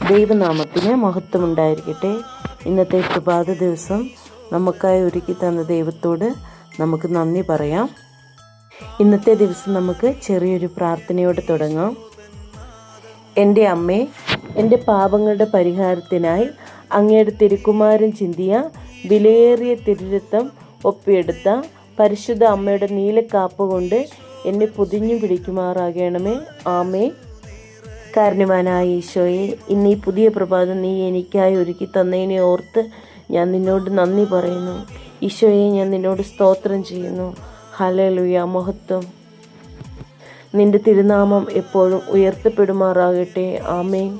ദൈവനാമത്തിന് മഹത്വമുണ്ടായിരിക്കട്ടെ. ഇന്നത്തെ പ്രഭാത ദിവസം നമുക്കായി ഒരുക്കി തന്ന ദൈവത്തോട് നമുക്ക് നന്ദി പറയാം. ഇന്നത്തെ ദിവസം നമുക്ക് ചെറിയൊരു പ്രാർത്ഥനയോടെ തുടങ്ങാം. എൻ്റെ അമ്മേ, എൻ്റെ പാപങ്ങളുടെ പരിഹാരത്തിനായി അങ്ങയുടെ തിരുക്കുമാരൻ ചിന്തിയ വിലയേറിയ തിരുരക്തം ഒപ്പിയെടുത്ത പരിശുദ്ധ അമ്മയുടെ നീലക്കാപ്പ് കൊണ്ട് എന്നെ പൊതിഞ്ഞു പിടിക്കുമാറാകണമേ. ആമേ. കാരുണ്യവാനായ ഈശോയെ, ഇന്ന് ഈ പുതിയ പ്രഭാതം നീ എനിക്കായി ഒരുക്കി തന്നതിനെ ഓർത്ത് ഞാൻ നിന്നോട് നന്ദി പറയുന്നു. ഈശോയെ, ഞാൻ നിന്നോട് സ്തോത്രം ചെയ്യുന്നു. ഹല്ലേലൂയ, മഹത്വം. നിന്റെ തിരുനാമം എപ്പോഴും ഉയർത്തപ്പെടുമാറാകട്ടെ. ആമേൻ.